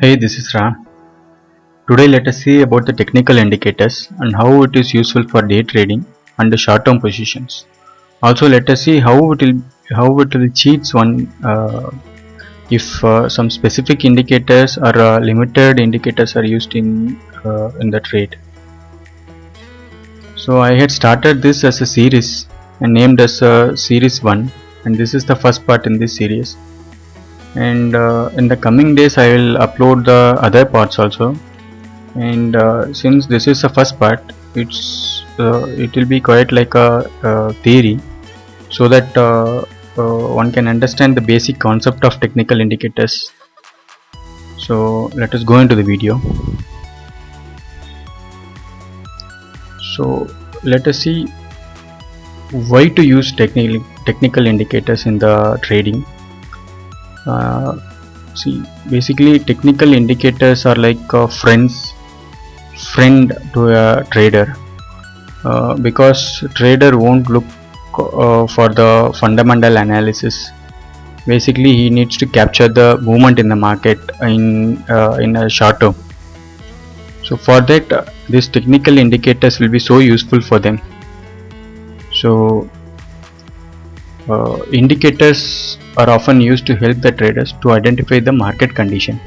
Hey, this is Ram. Today let us see about the technical indicators and how it is useful for day trading and the short-term positions. Also, let us see how it will cheats one if some specific indicators or limited indicators are used in the trade. So I had started this as a series and named as series 1, and this is the first part in this series. And in the coming days I will upload the other parts also. And since this is the first part, it will be quite like a theory, so that one can understand the basic concept of technical indicators. So let us go into the video. So let us see why to use technical indicators in the trading. See, basically technical indicators are like friend to a trader, because trader won't look for the fundamental analysis. Basically he needs to capture the movement in the market in a short term. So for that these technical indicators will be so useful for them. So indicators are often used to help the traders to identify the market condition,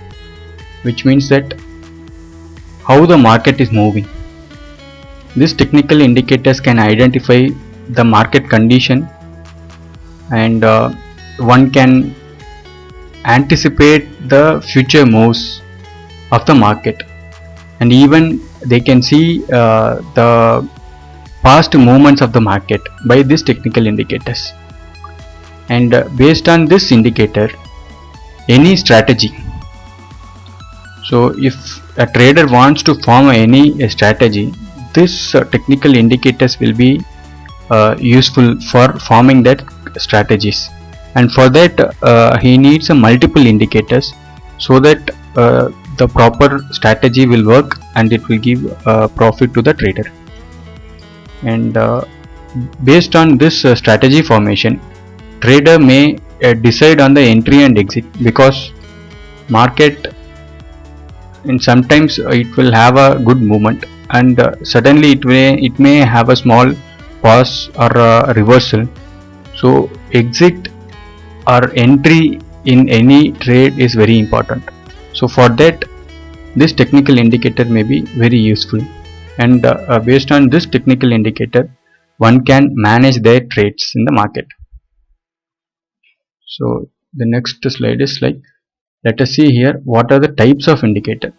which means that how the market is moving. These technical indicators can identify the market condition, and one can anticipate the future moves of the market, and even they can see the past movements of the market by these technical indicators. And based on this indicator, any strategy, so if a trader wants to form any strategy, this technical indicators will be useful for forming that strategies. And for that he needs a multiple indicators, so that the proper strategy will work and it will give profit to the trader. And based on this strategy formation, trader may decide on the entry and exit, because market and sometimes it will have a good movement, and suddenly it may have a small pause or a reversal. So exit or entry in any trade is very important. So for that this technical indicator may be very useful, and based on this technical indicator one can manage their trades in the market. So the next slide is like, let us see here what are the types of indicator.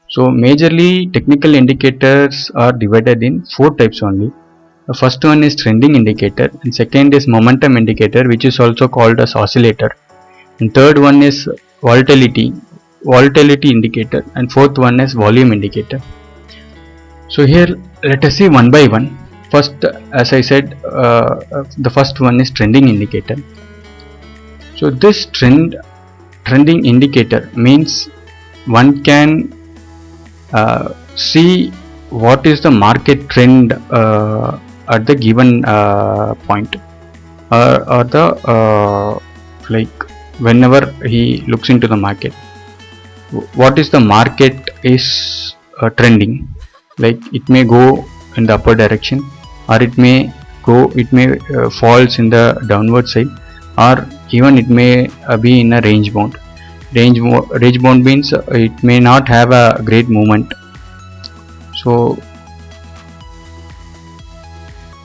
So majorly technical indicators are divided in 4 types only. The first one is trending indicator, and second is momentum indicator, which is also called as oscillator, and third one is volatility indicator, and fourth one is volume indicator. So here let us see one by one. First, as I said, the first one is trending indicator. So this trending indicator means one can see what is the market trend at the given point, or the like whenever he looks into the market, what is the market is trending. Like it may go in the upper direction, or it may falls in the downward side, or even it may be in a range bound. Range bound means it may not have a great movement. So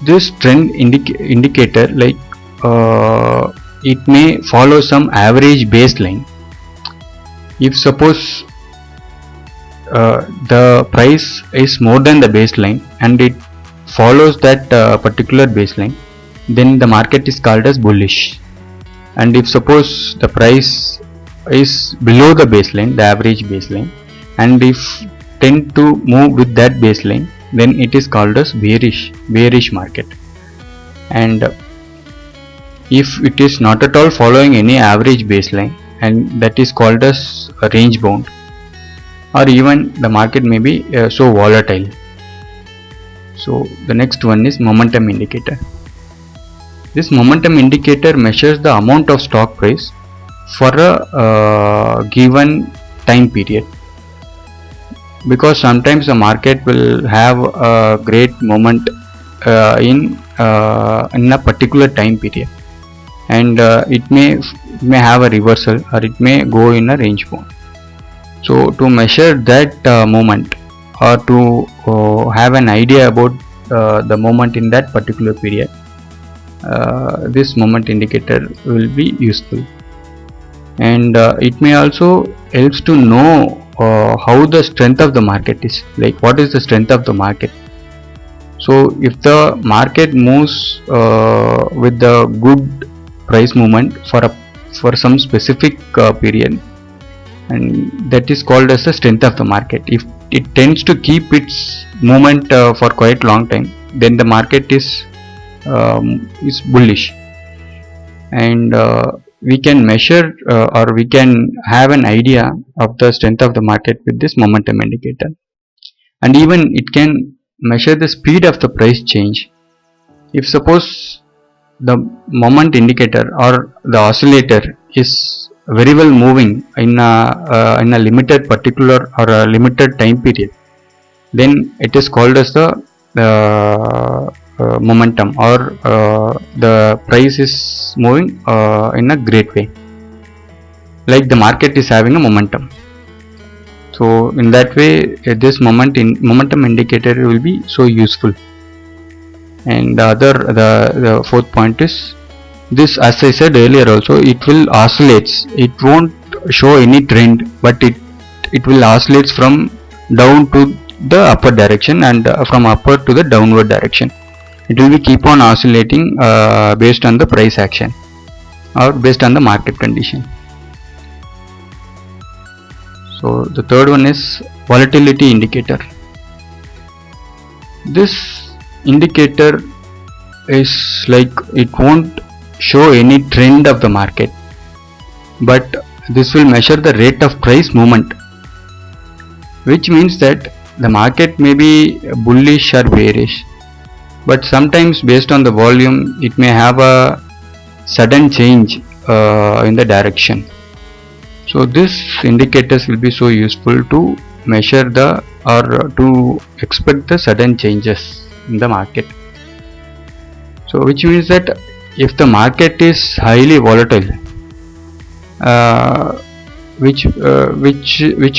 this trend indicator, like it may follow some average baseline. If suppose the price is more than the baseline and it follows that particular baseline, then the market is called as bullish. And if suppose the price is below the baseline, the average baseline, and if tend to move with that baseline, then it is called as bearish market. And if it is not at all following any average baseline, and that is called as a range bound, or even the market may be so volatile. So the next one is momentum indicator. This momentum indicator measures the amount of stock price for a given time period, because sometimes the market will have a great moment in a particular time period, and it may have a reversal, or it may go in a range bound. So to measure that moment, or to have an idea about the moment in that particular period, this moment indicator will be useful. And it may also helps to know how the strength of the market is, like what is the strength of the market. So if the market moves with the good price movement for some specific period, and that is called as the strength of the market. If it tends to keep its movement for quite long time, then the market is bullish. And we can measure or we can have an idea of the strength of the market with this momentum indicator. And even it can measure the speed of the price change. If suppose the moment indicator or the oscillator is very well moving in a limited particular or a limited time period, then it is called as the momentum, or the price is moving in a great way, like the market is having a momentum. So in that way, this momentum indicator will be so useful. And the fourth point is this, as I said earlier also, it will oscillates. It won't show any trend, but it will oscillates from down to the upper direction, and from upper to the downward direction. It will be keep on oscillating based on the price action, or based on the market condition. So the third one is volatility indicator. This indicator is like, it won't show any trend of the market, but this will measure the rate of price movement, which means that the market may be bullish or bearish, but sometimes based on the volume it may have a sudden change in the direction. So this indicators will be so useful to measure the, or to expect the sudden changes in the market. So which means that if the market is highly volatile, which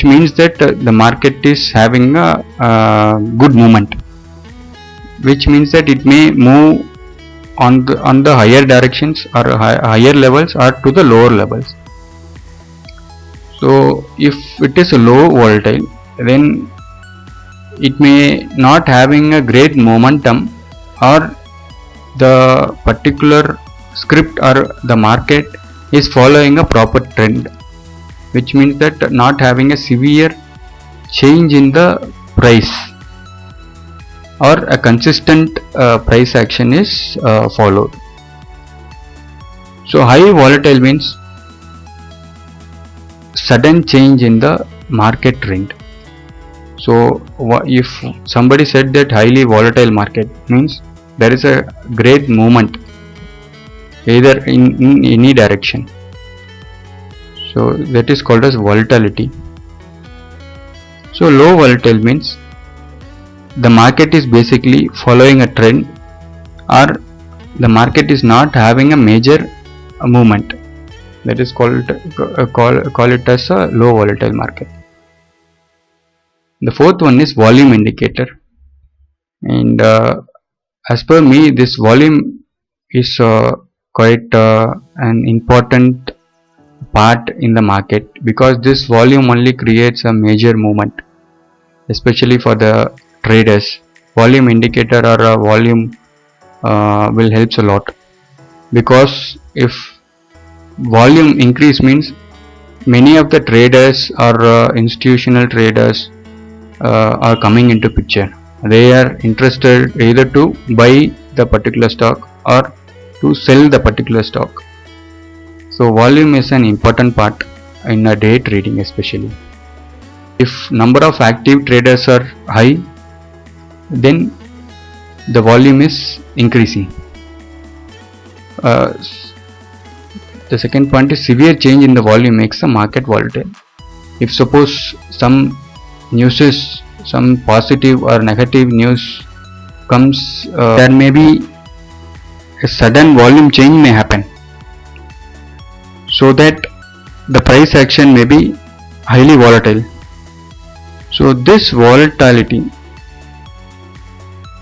means that the market is having a good movement, which means that it may move on the higher directions, or higher levels, or to the lower levels. So if it is a low volatile, then it may not having a great momentum, or the particular script or the market is following a proper trend, which means that not having a severe change in the price, or a consistent price action is followed. So high volatile means sudden change in the market trend. So if somebody said that highly volatile market means there is a great movement either in any direction, so that is called as volatility. So low volatile means the market is basically following a trend, or the market is not having a major movement. That is call it as a low volatile market. The fourth one is volume indicator, and as per me, this volume is quite an important part in the market, because this volume only creates a major movement, especially for the traders. Volume indicator or a volume will helps a lot, because if volume increase means many of the traders or institutional traders are coming into picture. They are interested either to buy the particular stock or to sell the particular stock. So volume is an important part in a day trading, especially if number of active traders are high, then the volume is increasing. The second point is severe change in the volume makes the market volatile. If suppose some news, some positive or negative news comes, there may be a sudden volume change may happen, so that the price action may be highly volatile. So this volatility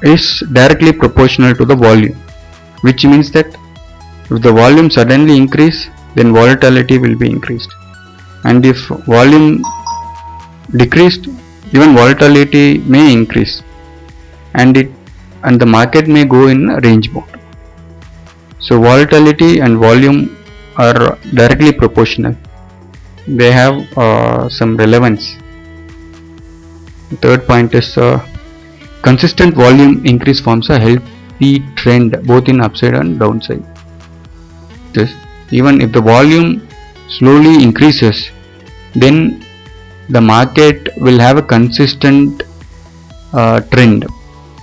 is directly proportional to the volume, which means that if the volume suddenly increase, then volatility will be increased, and if volume decreased, even volatility may increase, and the market may go in a range mode. So volatility and volume are directly proportional. They have some relevance. The third point is consistent volume increase forms a healthy trend both in upside and downside. This, even if the volume slowly increases, then the market will have a consistent trend.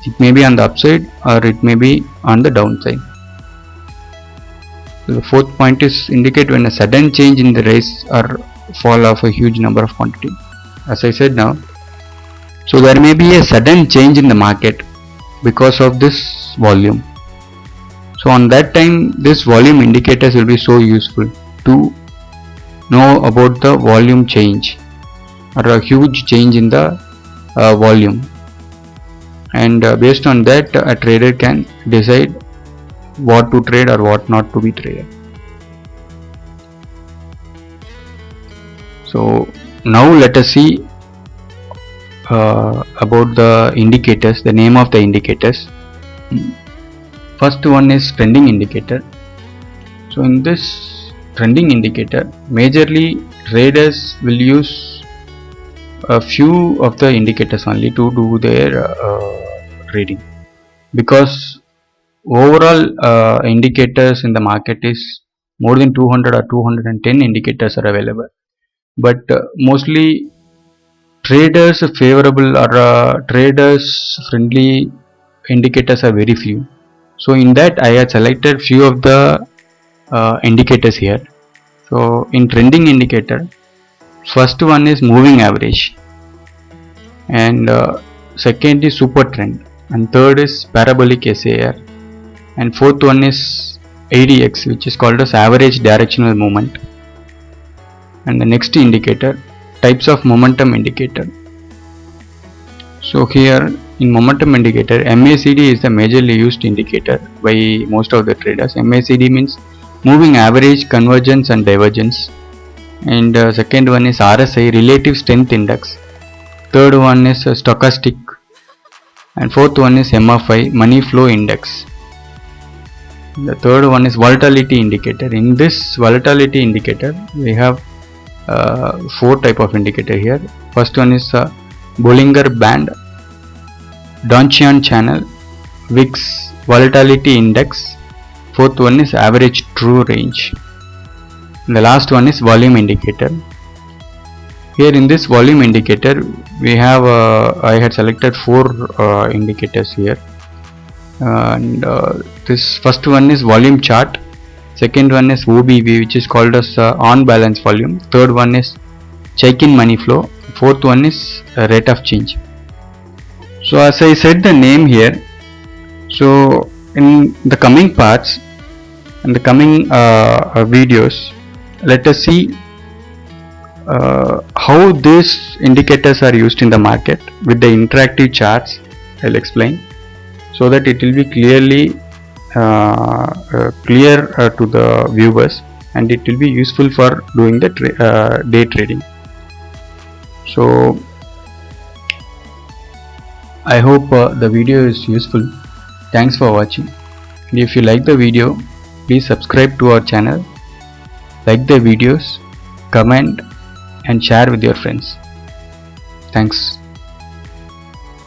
It may be on the upside or it may be on the downside. So the fourth point is indicate when a sudden change in the rise or fall of a huge number of quantity. As I said now, so there may be a sudden change in the market because of this volume. So on that time, this volume indicators will be so useful to know about the volume change or a huge change in the volume, and based on that a trader can decide what to trade or what not to be traded. So now let us see about the indicators, the name of the indicators. First one is trending indicator. So in this trending indicator, majorly traders will use a few of the indicators only to do their trading, because overall indicators in the market is more than 200 or 210 indicators are available, but mostly traders favorable or traders friendly indicators are very few. So in that I have selected few of the indicators here. So in trending indicator, first one is moving average, and second is super trend, and third is parabolic SAR, and fourth one is ADX, which is called as average directional movement. And the next indicator, types of momentum indicator. So here in momentum indicator, MACD is the majorly used indicator by most of the traders. MACD means moving average, convergence and divergence, and second one is RSI, relative strength index, third one is stochastic, and fourth one is MFI, money flow index. The third one is volatility indicator. In this volatility indicator we have four type of indicator here. First one is Bollinger Band, Donchian channel, VIX volatility index. Fourth one is average true range. And the last one is volume indicator. Here in this volume indicator we have I had selected four indicators here, and this first one is volume chart, second one is OBV, which is called as on balance volume, third one is check-in money flow, fourth one is rate of change. So as I said the name here, so in the coming parts and the coming videos, let us see how these indicators are used in the market with the interactive charts. I'll explain so that it will be clearly clear to the viewers, and it will be useful for doing the day trading. So I hope the video is useful. Thanks for watching, and if you like the video, please subscribe to our channel, like the videos, comment and share with your friends. Thanks.